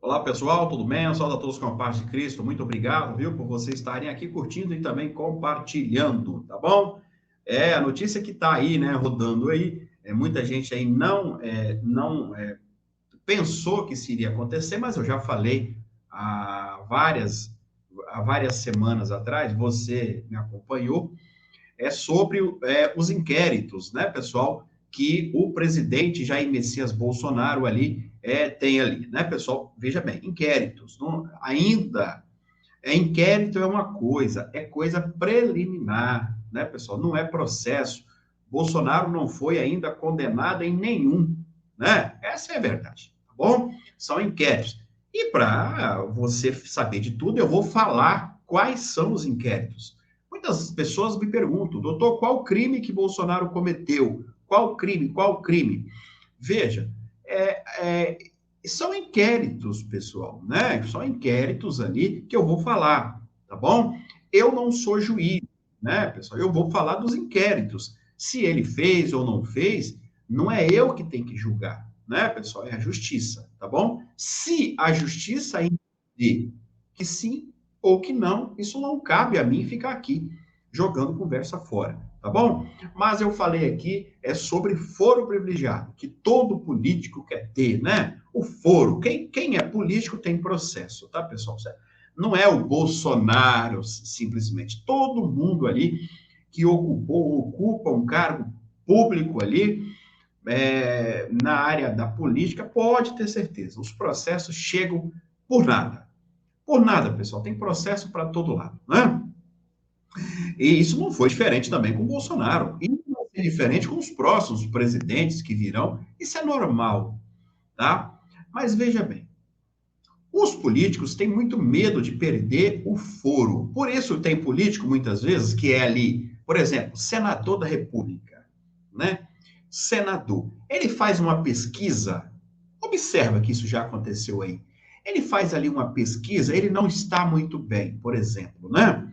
Olá, pessoal, tudo bem? Eu saúdo a todos com a paz de Cristo. Muito obrigado, viu, por vocês estarem aqui curtindo e também compartilhando, tá bom? A notícia que está aí, né, rodando aí, muita gente aí não pensou que isso iria acontecer, mas eu já falei há várias semanas atrás, você me acompanhou, sobre os inquéritos, né, pessoal, que o presidente Jair Messias Bolsonaro ali tem ali, né, pessoal? Veja bem, inquéritos, não, ainda inquérito é uma coisa, é coisa preliminar, né, pessoal? Não é processo. Bolsonaro não foi ainda condenado em nenhum, né? Essa é a verdade, tá bom? São inquéritos. E para você saber de tudo, eu vou falar quais são os inquéritos. Muitas pessoas me perguntam, doutor, qual crime que Bolsonaro cometeu? Qual crime? Qual crime? Veja, é, é, são inquéritos, pessoal, né? São inquéritos ali que eu vou falar, tá bom? Eu não sou juiz, né, pessoal? Eu vou falar dos inquéritos. Se ele fez ou não fez, não é eu que tenho que julgar, né, pessoal? É a justiça, tá bom? Se a justiça entender que sim ou que não, isso não cabe a mim ficar aqui jogando conversa fora, tá bom? Mas eu falei aqui sobre foro privilegiado, que todo político quer ter, né? O foro. Quem é político tem processo, tá, pessoal? Não é o Bolsonaro, simplesmente. Todo mundo ali que ocupa um cargo público ali, na área da política, pode ter certeza. Os processos chegam por nada. Por nada, pessoal. Tem processo para todo lado, né? E isso não foi diferente também com o Bolsonaro. E não vai ser diferente com os próximos presidentes que virão. Isso é normal, tá? Mas veja bem, os políticos têm muito medo de perder o foro. Por isso tem político, muitas vezes, que é ali, por exemplo, senador da República, né? Senador. Ele faz uma pesquisa, observa que isso já aconteceu aí. Ele faz ali uma pesquisa, ele não está muito bem, por exemplo, né?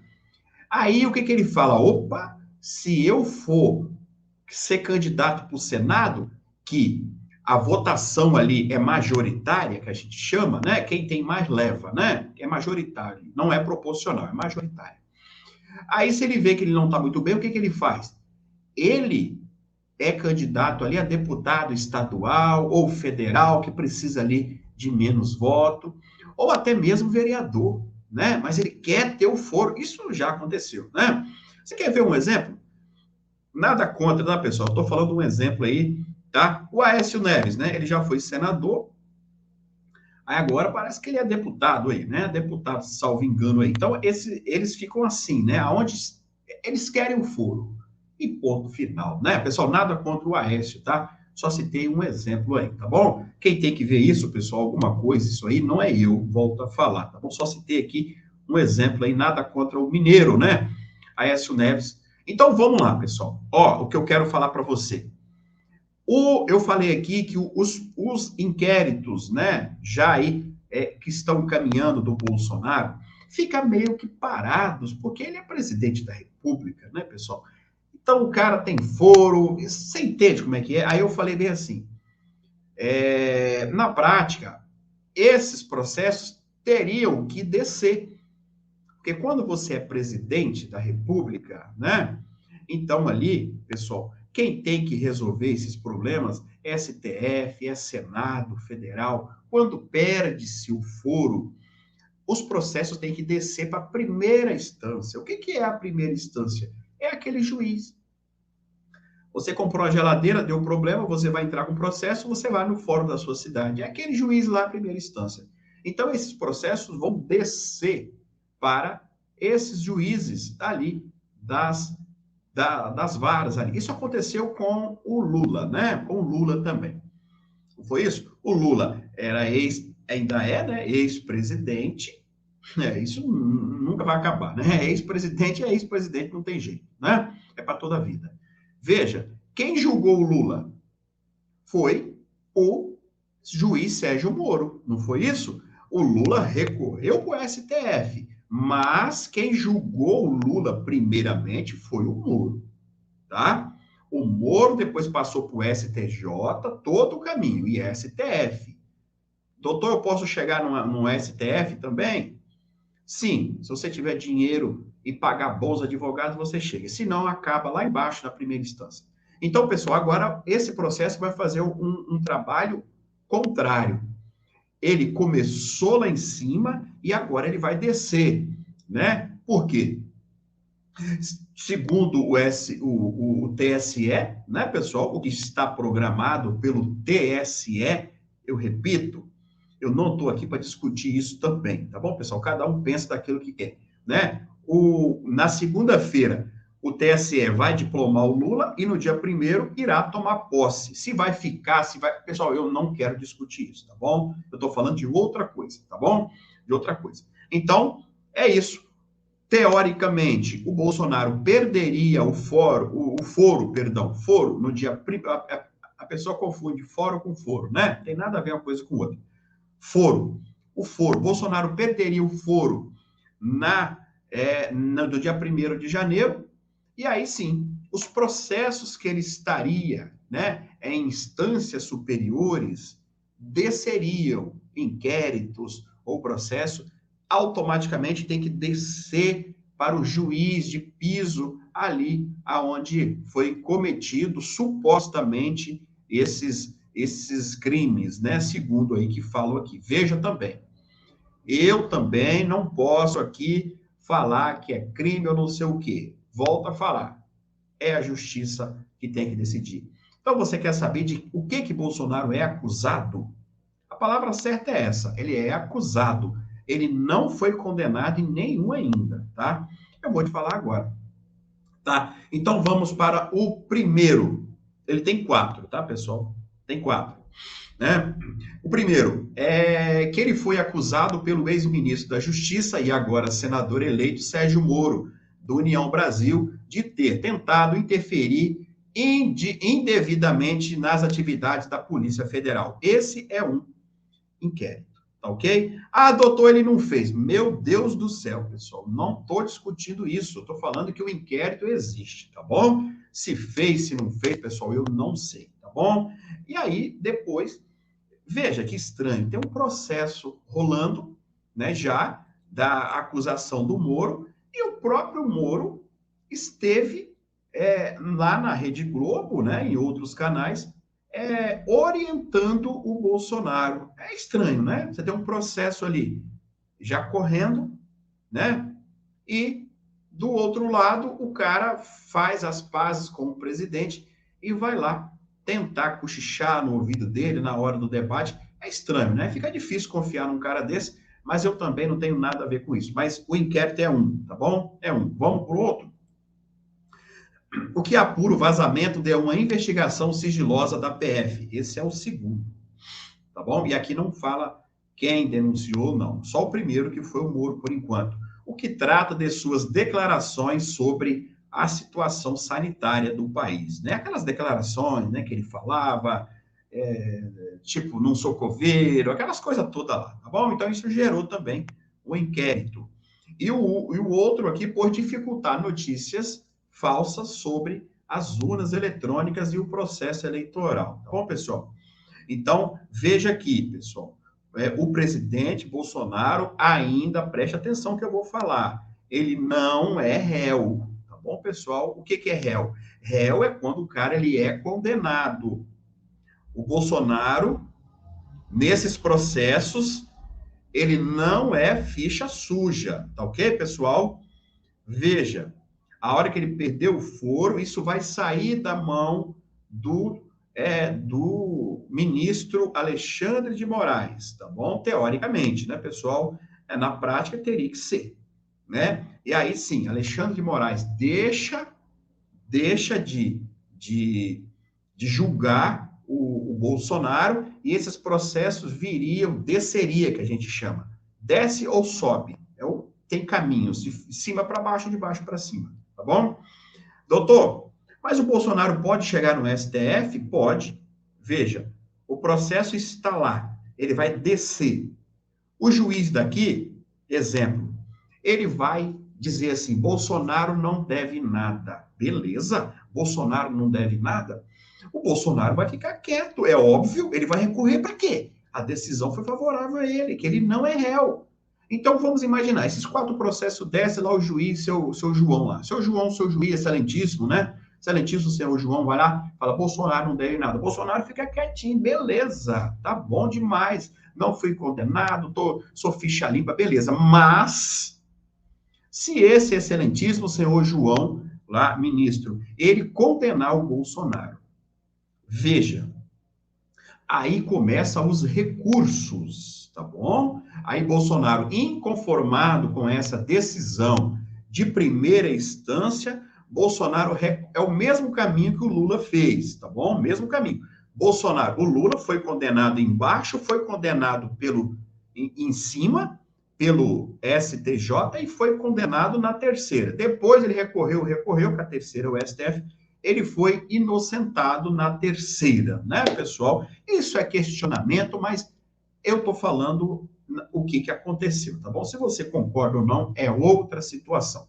Aí o que, que ele fala? Opa, se eu for ser candidato para o Senado, que a votação ali é majoritária, que a gente chama, né? Quem tem mais leva, né? É majoritário, não é proporcional, é majoritário. Aí, se ele vê que ele não está muito bem, o que, que ele faz? Ele é candidato ali a deputado estadual ou federal, que precisa ali de menos voto, ou até mesmo vereador, né? Mas ele quer ter o foro. Isso já aconteceu, né? Você quer ver um exemplo? Nada contra, tá, pessoal? Estou falando um exemplo aí, tá? O Aécio Neves, né? Ele já foi senador, aí agora parece que ele é deputado aí, né? Deputado, salvo engano aí. Então, eles ficam assim, né? Aonde eles querem o foro. E ponto final, né? Pessoal, nada contra o Aécio, tá? Só citei um exemplo aí, tá bom? Quem tem que ver isso, pessoal, alguma coisa, isso aí não é eu, volto a falar, tá bom? Só citei aqui um exemplo aí, nada contra o Mineiro, né? Aécio Neves. Então, vamos lá, pessoal. Ó, o que eu quero falar para você. Eu falei aqui que os inquéritos, né, já aí, que estão caminhando do Bolsonaro, fica meio que parados, porque ele é presidente da República, né, pessoal? Então o cara tem foro, você entende como é que é? Aí eu falei bem assim, na prática, esses processos teriam que descer, porque quando você é presidente da República, né? Então ali, pessoal, quem tem que resolver esses problemas é STF, é Senado Federal. Quando perde-se o foro, os processos têm que descer para a primeira instância. O que, que é a primeira instância? É aquele juiz. Você comprou a geladeira, deu problema, você vai entrar com processo, você vai no fórum da sua cidade. É aquele juiz lá, a primeira instância. Então, esses processos vão descer para esses juízes ali das varas ali. Isso aconteceu com o Lula, né? Com o Lula também. Não foi isso? O Lula era ainda é, né? Ex-presidente. Isso nunca vai acabar, né? Ex-presidente é ex-presidente, não tem jeito, né? É para toda a vida. Veja, quem julgou o Lula foi o juiz Sérgio Moro, não foi isso? O Lula recorreu para o STF, mas quem julgou o Lula primeiramente foi o Moro, tá? O Moro depois passou para o STJ todo o caminho, e STF. Doutor, eu posso chegar no STF também? Sim, se você tiver dinheiro e pagar bons advogados, você chega. Se não, acaba lá embaixo na primeira instância. Então, pessoal, agora esse processo vai fazer um trabalho contrário. Ele começou lá em cima e agora ele vai descer, né? Por quê? Segundo o TSE, né, pessoal, o que está programado pelo TSE, eu repito, eu não estou aqui para discutir isso também, tá bom, pessoal? Cada um pensa daquilo que quer, né? Na segunda-feira, o TSE vai diplomar o Lula e no dia 1º irá tomar posse. Se vai ficar, se vai... Pessoal, eu não quero discutir isso, tá bom? Eu estou falando de outra coisa, tá bom? De outra coisa. Então, é isso. Teoricamente, o Bolsonaro perderia foro no dia... A pessoa confunde foro com foro, né? Tem nada a ver uma coisa com outra. Foro. O foro. Bolsonaro perderia o foro do dia 1º de janeiro, e aí sim, os processos que ele estaria, né, em instâncias superiores desceriam, inquéritos ou processo, automaticamente tem que descer para o juiz de piso ali aonde foi cometido supostamente esses crimes, né? Segundo aí que falo aqui. Veja também, eu também não posso aqui falar que é crime ou não sei o quê. Volto a falar, é a justiça que tem que decidir. Então, você quer saber de o que Bolsonaro é acusado? A palavra certa é essa, ele é acusado. Ele não foi condenado em nenhum ainda, tá? Eu vou te falar agora, tá? Então, vamos para o primeiro. Ele tem 4, tá, pessoal? Tem 4, né? O primeiro é que ele foi acusado pelo ex-ministro da Justiça e agora senador eleito Sérgio Moro, do União Brasil, de ter tentado interferir indevidamente nas atividades da Polícia Federal. Esse é um inquérito, tá ok? Ah, doutor, ele não fez. Meu Deus do céu, pessoal, não estou discutindo isso. Estou falando que o inquérito existe, tá bom? Se fez, se não fez, pessoal, eu não sei, tá bom? E aí, depois, veja que estranho, tem um processo rolando, né, já, da acusação do Moro, e o próprio Moro esteve lá na Rede Globo, né, em outros canais, orientando o Bolsonaro. É estranho, né? Você tem um processo ali já correndo, né? E do outro lado, o cara faz as pazes com o presidente e vai lá tentar cochichar no ouvido dele na hora do debate. É estranho, né? Fica difícil confiar num cara desse, mas eu também não tenho nada a ver com isso. Mas o inquérito é um, tá bom? É um. Vamos para o outro? O que apura o vazamento de uma investigação sigilosa da PF. Esse é o segundo, tá bom? E aqui não fala quem denunciou, não. Só o primeiro, que foi o Moro, por enquanto. O que trata de suas declarações sobre a situação sanitária do país, né? Aquelas declarações, né, que ele falava, tipo, não sou coveiro, aquelas coisas todas lá, tá bom? Então, isso gerou também o inquérito. E o outro aqui, por dificultar notícias falsas sobre as urnas eletrônicas e o processo eleitoral. Tá bom, pessoal? Então, veja aqui, pessoal, o presidente Bolsonaro ainda, preste atenção que eu vou falar, ele não é réu, tá bom, pessoal? O que é réu? Réu é quando o cara ele é condenado. O Bolsonaro, nesses processos, ele não é ficha suja, tá ok, pessoal? Veja, a hora que ele perdeu o foro, isso vai sair da mão do ministro Alexandre de Moraes, tá bom? Teoricamente, né, pessoal? Na prática teria que ser, né? E aí sim, Alexandre de Moraes deixa de julgar o Bolsonaro e esses processos desceria, que a gente chama. Desce ou sobe. Tem caminhos de cima para baixo, de baixo para cima, tá bom? Doutor, mas o Bolsonaro pode chegar no STF? Pode. Veja, o processo está lá, ele vai descer. O juiz daqui, exemplo, ele vai dizer assim, Bolsonaro não deve nada. Beleza, Bolsonaro não deve nada. O Bolsonaro vai ficar quieto, é óbvio, ele vai recorrer para quê? A decisão foi favorável a ele, que ele não é réu. Então, vamos imaginar, esses 4 processos desce lá o juiz, seu João lá. Seu João, seu juiz excelentíssimo, né? Excelentíssimo senhor João, vai lá, fala, Bolsonaro não deve nada. Bolsonaro fica quietinho, beleza, tá bom demais. Não fui condenado, sou ficha limpa, beleza. Mas, se esse excelentíssimo senhor João, lá, ministro, ele condenar o Bolsonaro, veja, aí começam os recursos, tá bom? Aí Bolsonaro, inconformado com essa decisão de primeira instância, Bolsonaro é o mesmo caminho que o Lula fez, tá bom? Mesmo caminho. O Lula foi condenado embaixo, foi condenado em cima, pelo STJ, e foi condenado na terceira. Depois ele recorreu com a terceira, o STF, ele foi inocentado na terceira, né, pessoal? Isso é questionamento, mas eu estou falando o que aconteceu, tá bom? Se você concorda ou não, é outra situação.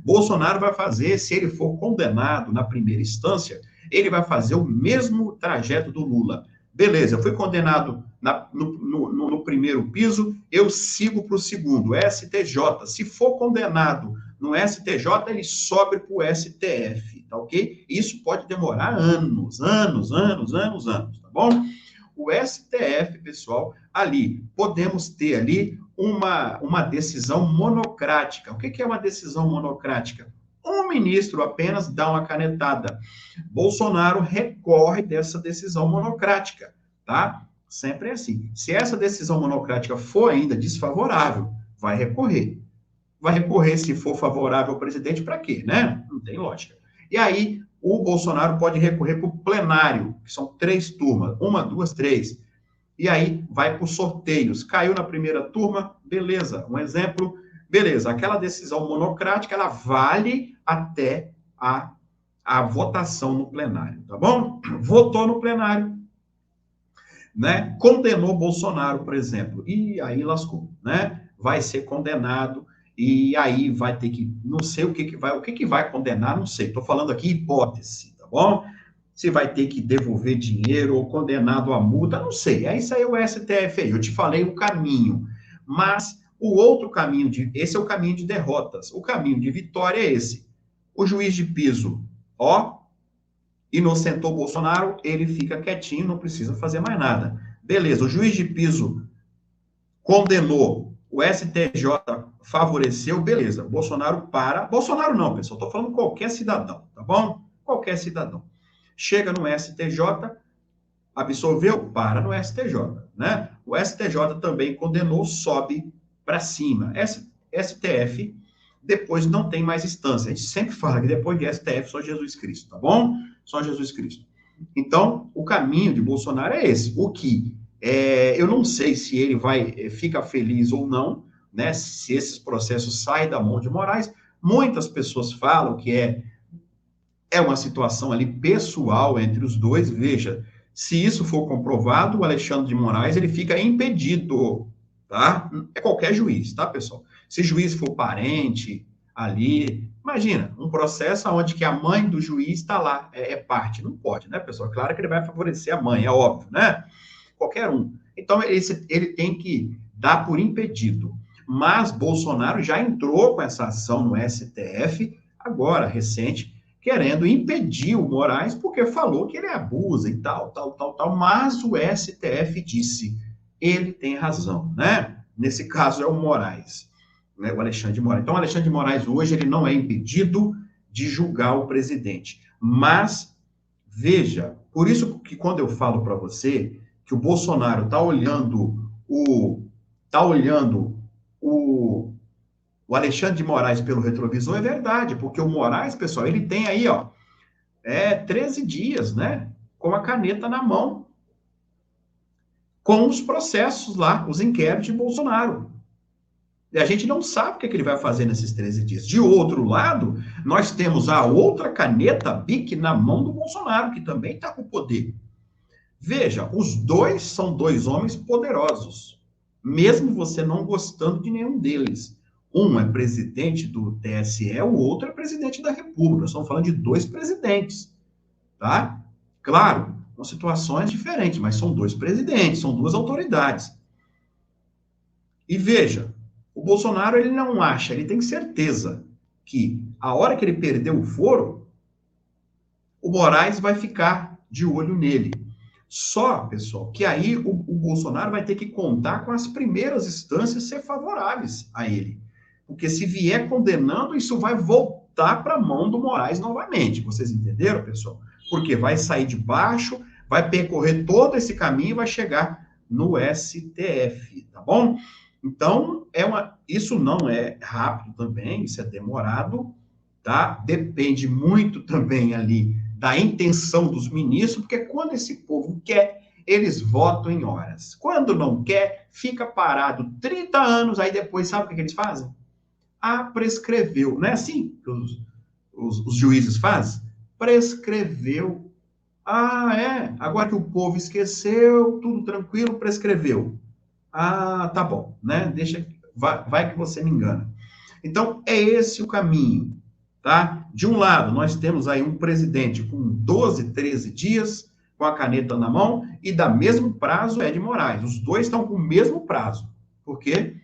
Bolsonaro vai fazer, se ele for condenado na primeira instância, ele vai fazer o mesmo trajeto do Lula. Beleza, eu fui condenado no primeiro piso, eu sigo para o segundo, STJ. Se for condenado no STJ, ele sobe para o STF, tá ok? Isso pode demorar anos, tá bom? O STF, pessoal, ali, podemos ter ali uma decisão monocrática. O que é uma decisão monocrática? Um ministro apenas dá uma canetada. Bolsonaro recorre dessa decisão monocrática, tá? Sempre é assim. Se essa decisão monocrática for ainda desfavorável, vai recorrer. Vai recorrer se for favorável ao presidente, para quê, né? Não tem lógica. E aí, o Bolsonaro pode recorrer para o plenário, que são 3 turmas, 1, 2, 3. E aí, vai para os sorteios. Caiu na primeira turma, beleza. Um exemplo, beleza. Aquela decisão monocrática, ela vale até a votação no plenário, tá bom? Votou no plenário, né? Condenou Bolsonaro, por exemplo. E aí lascou, né? Vai ser condenado. E aí vai ter que, não sei o que vai condenar, não sei. Estou falando aqui hipótese, tá bom? Se vai ter que devolver dinheiro ou condenado à multa, não sei. Isso aí é o STF aí. Eu te falei o caminho. Mas o outro caminho, esse é o caminho de derrotas. O caminho de vitória é esse. O juiz de piso, inocentou Bolsonaro, ele fica quietinho, não precisa fazer mais nada. Beleza, o juiz de piso condenou, o STJ favoreceu, beleza, Bolsonaro para. Bolsonaro não, pessoal, estou falando qualquer cidadão, tá bom? Qualquer cidadão. Chega no STJ, absolveu, para no STJ, né? O STJ também condenou, sobe para cima. STF, depois não tem mais instância. A gente sempre fala que depois de STF só Jesus Cristo, tá bom? Só Jesus Cristo. Então, o caminho de Bolsonaro é esse. O que eu não sei se ele fica feliz ou não, né? Se esses processos saem da mão de Moraes. Muitas pessoas falam que é uma situação ali pessoal entre os dois. Veja, se isso for comprovado, o Alexandre de Moraes ele fica impedido, tá? É qualquer juiz, tá, pessoal? Se juiz for parente ali, imagina, um processo onde que a mãe do juiz está lá, é parte, não pode, né, pessoal? Claro que ele vai favorecer a mãe, é óbvio, né? Qualquer um. Então, ele tem que dar por impedido. Mas Bolsonaro já entrou com essa ação no STF, agora, recente, querendo impedir o Moraes, porque falou que ele abusa e tal. Mas o STF disse, ele tem razão, né? Nesse caso é o Moraes, né? O Alexandre de Moraes. Então, o Alexandre de Moraes hoje, ele não é impedido de julgar o presidente. Mas, veja, por isso que quando eu falo para você que o Bolsonaro está olhando o Alexandre de Moraes pelo retrovisor, é verdade, porque o Moraes, pessoal, ele tem aí, 13 dias, né, com a caneta na mão, com os processos lá, os inquéritos de Bolsonaro. E a gente não sabe o que ele vai fazer nesses 13 dias. De outro lado, nós temos a outra caneta BIC na mão do Bolsonaro, que também está com o poder. Veja, os dois são 2 homens poderosos, mesmo você não gostando de nenhum deles. Um é presidente do TSE, o outro é presidente da República. Nós estamos falando de 2 presidentes, tá? Claro, São situações diferentes, mas são dois presidentes, são duas autoridades. E veja, o Bolsonaro, ele não acha, ele tem certeza que a hora que ele perder o foro, o Moraes vai ficar de olho nele. Só, pessoal, que aí o Bolsonaro vai ter que contar com as primeiras instâncias ser favoráveis a ele. Porque se vier condenando, isso vai voltar para a mão do Moraes novamente. Vocês entenderam, pessoal? Porque vai sair de baixo, vai percorrer todo esse caminho e vai chegar no STF, tá bom? Então, isso não é rápido também, isso é demorado, tá? Depende muito também ali da intenção dos ministros, porque quando esse povo quer, eles votam em horas. Quando não quer, fica parado 30 anos, aí depois, sabe o que eles fazem? Ah, prescreveu. Não é assim que os juízes fazem? Prescreveu. Ah, é? Agora que o povo esqueceu, tudo tranquilo, prescreveu. Ah, tá bom, né? Deixa, vai que você me engana. Então, é esse o caminho, tá? De um lado, nós temos aí um presidente com 12, 13 dias, com a caneta na mão, e da mesmo prazo é de Moraes. Os dois estão com o mesmo prazo. Porque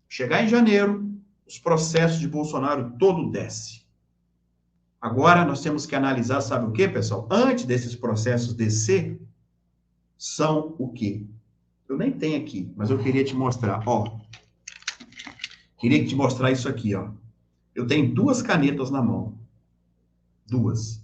chegar em janeiro, os processos de Bolsonaro todo desce. Agora, nós temos que analisar, sabe o quê, pessoal? Antes desses processos descer, são o quê? Eu nem tenho aqui, mas eu queria te mostrar, ó. Queria te mostrar isso aqui, ó. Eu tenho duas canetas na mão. Duas.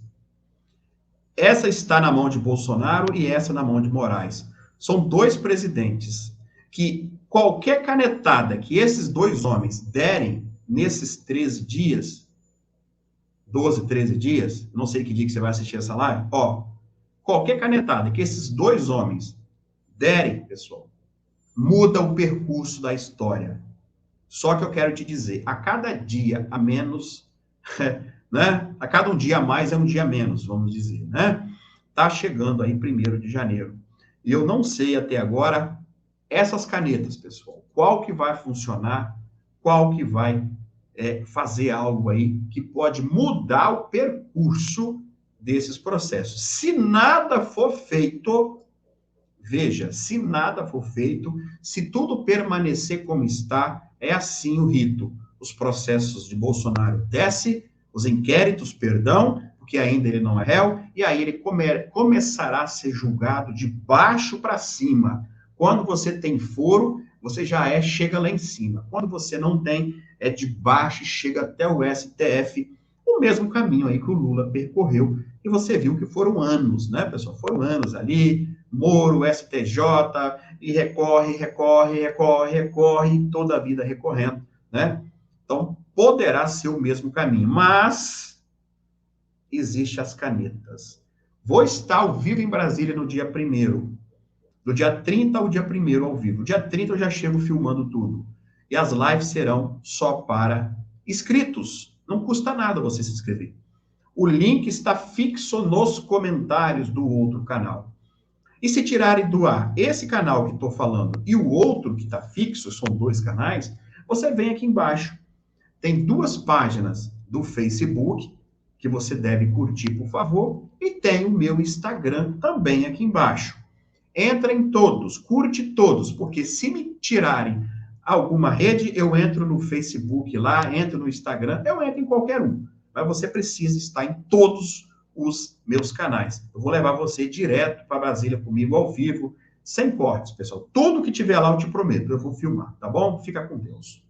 Essa está na mão de Bolsonaro e essa na mão de Moraes. São dois presidentes que qualquer canetada que esses dois homens derem nesses 13 dias, 12, 13 dias, não sei que dia que você vai assistir essa live, ó, qualquer canetada que esses dois homens derem, pessoal, muda o percurso da história. Só que eu quero te dizer, a cada dia a menos, né? A cada um dia a mais é um dia a menos, vamos dizer, né? Tá chegando aí 1º de janeiro. E eu não sei até agora essas canetas, pessoal, qual que vai funcionar, qual que vai fazer algo aí que pode mudar o percurso desses processos. Se nada for feito, veja, se nada for feito, se tudo permanecer como está, é assim o rito. Os processos de Bolsonaro descem, os inquéritos, perdão, porque ainda ele não é réu, e aí ele começará a ser julgado de baixo para cima. Quando você tem foro, você já chega lá em cima. Quando você não tem, é de baixo e chega até o STF, o mesmo caminho aí que o Lula percorreu. E você viu que foram anos, né, pessoal? Foram anos ali, Moro, STJ, e recorre, toda a vida recorrendo, né? Então, poderá ser o mesmo caminho, mas existem as canetas. Vou estar ao vivo em Brasília no dia 1º, do dia 30 ao dia 1º ao vivo. Dia 30 eu já chego filmando tudo. E as lives serão só para inscritos. Não custa nada você se inscrever. O link está fixo nos comentários do outro canal. E se tirarem do ar esse canal que estou falando e o outro que está fixo, são 2 canais, você vem aqui embaixo. Tem 2 páginas do Facebook que você deve curtir, por favor, e tem o meu Instagram também aqui embaixo. Entra em todos, curte todos, porque se me tirarem alguma rede, eu entro no Facebook lá, entro no Instagram, eu entro em qualquer um. Mas você precisa estar em todos os meus canais. Eu vou levar você direto para Brasília comigo, ao vivo, sem cortes, pessoal. Tudo que tiver lá, eu te prometo, eu vou filmar, tá bom? Fica com Deus.